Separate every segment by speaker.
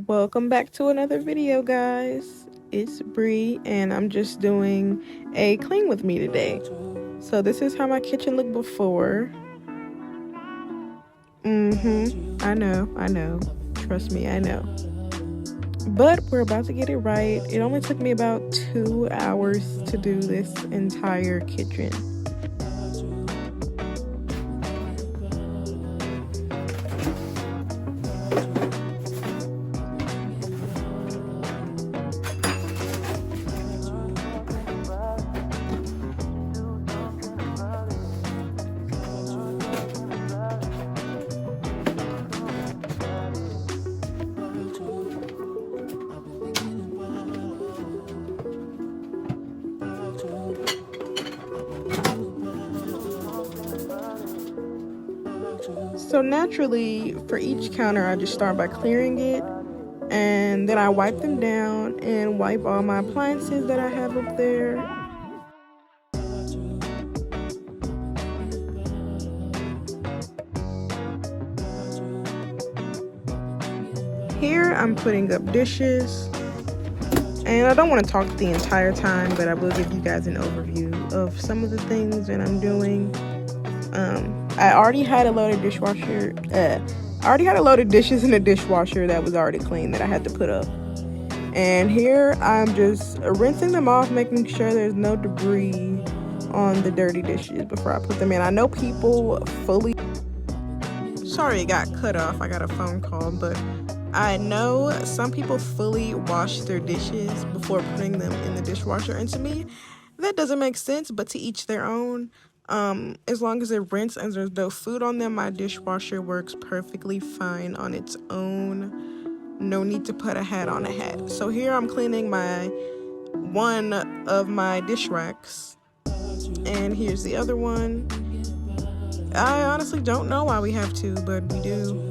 Speaker 1: Welcome back to another video, guys. It's Bree, and I'm just doing a clean with me today. So this is how my kitchen looked before. I know. Trust me, I know. But we're about to get it right. It only took me about 2 hours to do this entire kitchen. So naturally, for each counter, I just start by clearing it, and then I wipe them down and wipe all my appliances that I have up there. Here, I'm putting up dishes, and I don't want to talk the entire time, but I will give you guys an overview of some of the things that I'm doing. I already had a load of dishes in the dishwasher that was already clean that I had to put up. And here I'm just rinsing them off, making sure there's no debris on the dirty dishes before I put them in. I know people fully... Sorry, it got cut off. I got a phone call, but I know some people fully wash their dishes before putting them in the dishwasher. And to me, that doesn't make sense, but to each their own. As long as they're rinsed and there's no food on them, my dishwasher works perfectly fine on its own. No need to put a hat on a hat. So here I'm cleaning one of my dish racks, and here's the other one. I honestly don't know why we have to, but we do.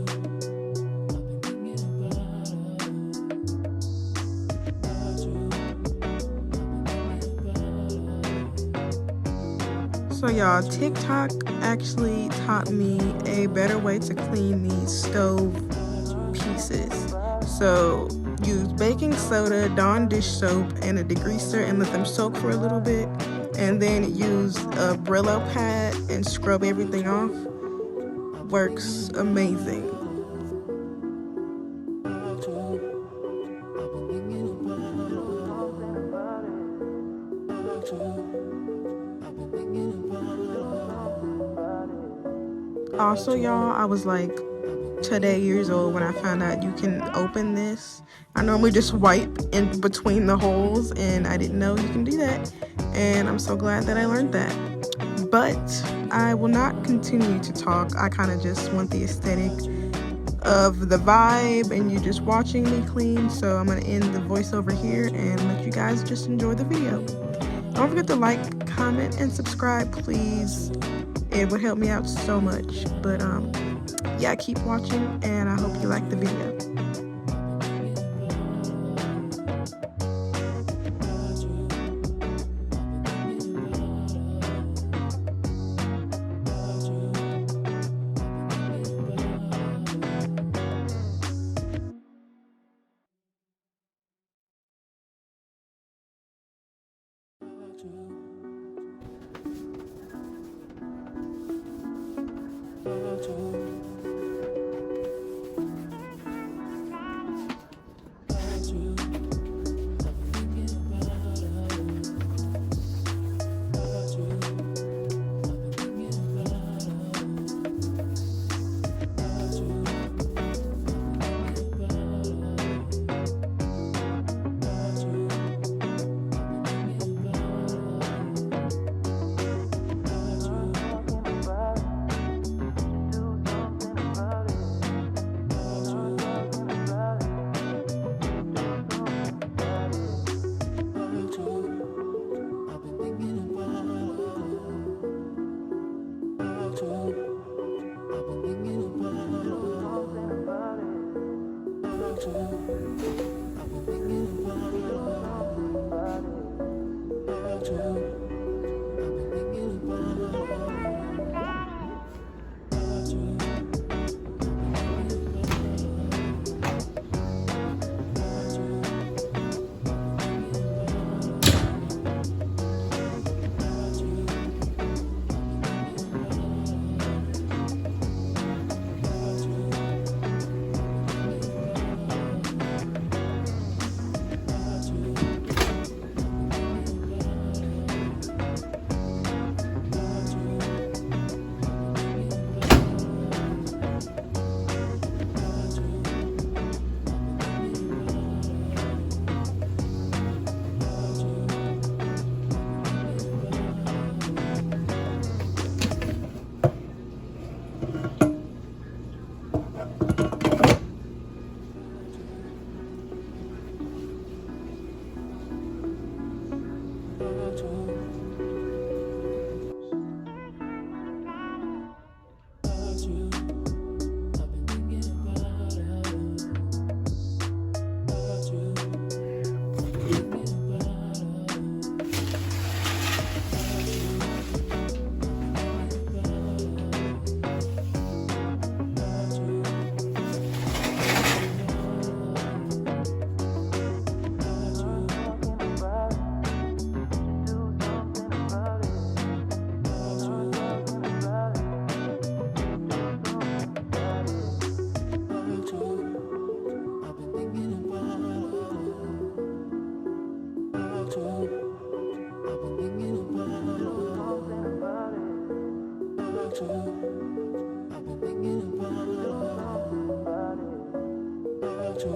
Speaker 1: So y'all, TikTok actually taught me a better way to clean these stove pieces. So use baking soda, Dawn dish soap, and a degreaser and let them soak for a little bit. And then use a Brillo pad and scrub everything off. Works amazing. Also, y'all, I was like today years old when I found out you can open this. I normally just wipe in between the holes, and I didn't know you can do that. And I'm so glad that I learned that. But I will not continue to talk. I kind of just want the aesthetic of the vibe and you just watching me clean. So I'm going to end the voiceover here and let you guys just enjoy the video. Don't forget to like, comment, and subscribe, please. It would help me out so much. But yeah, keep watching, and I hope you like the video.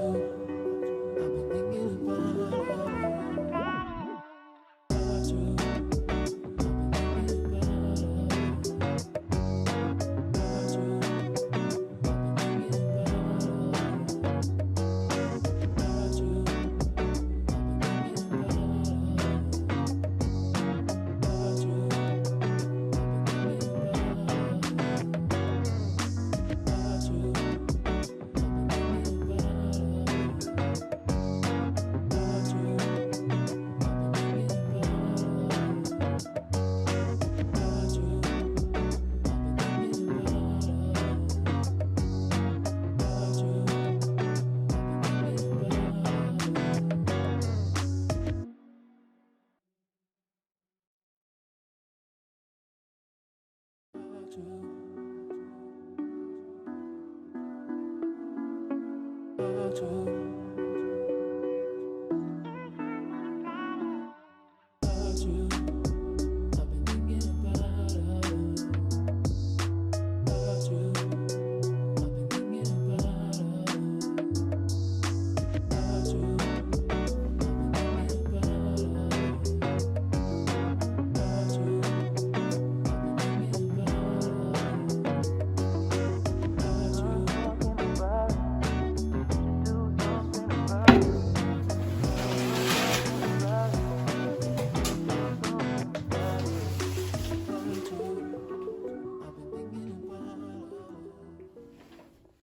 Speaker 2: you.